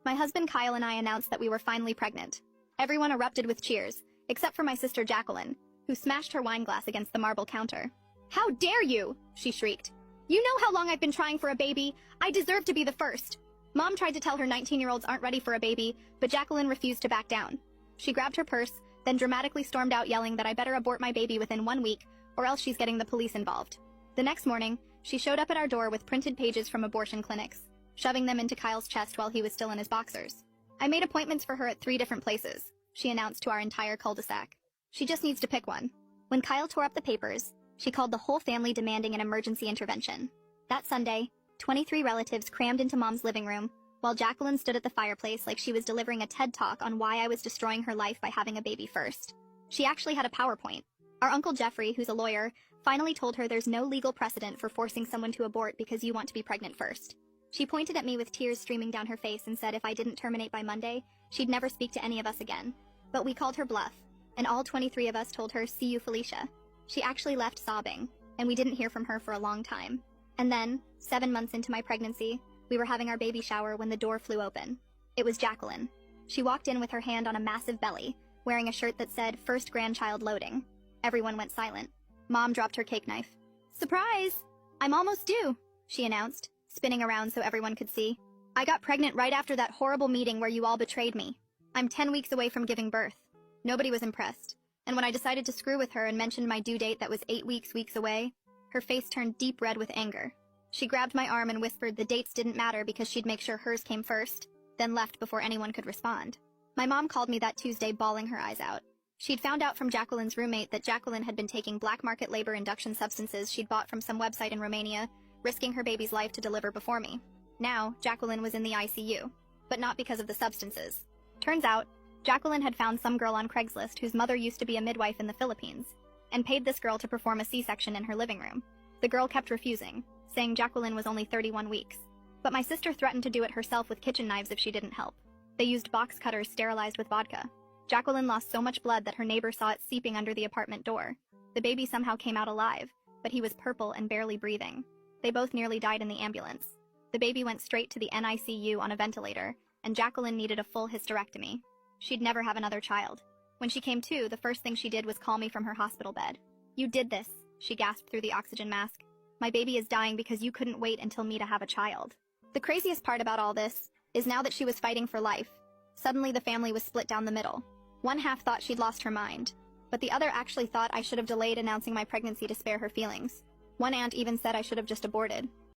My husband Kyle and I announced that we were finally pregnant. Everyone erupted with cheers, except for my sister Jacqueline, who smashed her wine glass against the marble counter. "How dare you!" she shrieked. "You know how long I've been trying for a baby. I deserve to be the first." Mom tried to tell her 19-year-olds aren't ready for a baby, but Jacqueline refused to back down. She grabbed her purse, then dramatically stormed out yelling that I better abort my baby within 1 week, or else she's getting the police involved. The next morning, she showed up at our door with printed pages from abortion clinics, shoving them into Kyle's chest while he was still in his boxers. "I made appointments for her at 3 different places," she announced to our entire cul-de-sac. "She just needs to pick one." When Kyle tore up the papers, she called the whole family demanding an emergency intervention. That Sunday, 23 relatives crammed into Mom's living room, while Jacqueline stood at the fireplace like she was delivering a TED Talk on why I was destroying her life by having a baby first. She actually had a PowerPoint. Our Uncle Jeffrey, who's a lawyer, finally told her there's no legal precedent for forcing someone to abort because you want to be pregnant first. She pointed at me with tears streaming down her face and said if I didn't terminate by Monday, she'd never speak to any of us again. But we called her bluff, and all 23 of us told her, "See you, Felicia." She actually left sobbing, and we didn't hear from her for a long time. And then, 7 months into my pregnancy, we were having our baby shower when the door flew open. It was Jacqueline. She walked in with her hand on a massive belly, wearing a shirt that said, "First grandchild loading." Everyone went silent. Mom dropped her cake knife. "Surprise! I'm almost due," she announced, spinning around so everyone could see. "I got pregnant right after that horrible meeting where you all betrayed me. I'm 10 weeks away from giving birth." Nobody was impressed, and when I decided to screw with her and mentioned my due date that was 8 weeks away, her face turned deep red with anger. She grabbed my arm and whispered the dates didn't matter because she'd make sure hers came first, then left before anyone could respond. My mom called me that Tuesday bawling her eyes out. She'd found out from Jacqueline's roommate that Jacqueline had been taking black market labor induction substances she'd bought from some website in Romania, risking her baby's life to deliver before me. Now, Jacqueline was in the ICU, but not because of the substances. Turns out, Jacqueline had found some girl on Craigslist whose mother used to be a midwife in the Philippines, and paid this girl to perform a C-section in her living room. The girl kept refusing, saying Jacqueline was only 31 weeks. But my sister threatened to do it herself with kitchen knives if she didn't help. They used box cutters sterilized with vodka. Jacqueline lost so much blood that her neighbor saw it seeping under the apartment door. The baby somehow came out alive, but he was purple and barely breathing. They both nearly died in the ambulance. The baby went straight to the NICU on a ventilator, and Jacqueline needed a full hysterectomy. She'd never have another child. When she came to, the first thing she did was call me from her hospital bed. "You did this," she gasped through the oxygen mask. "My baby is dying because you couldn't wait until me to have a child." The craziest part about all this is now that she was fighting for life, suddenly the family was split down the middle. One half thought she'd lost her mind, but the other actually thought I should have delayed announcing my pregnancy to spare her feelings. One aunt even said I should have just aborted.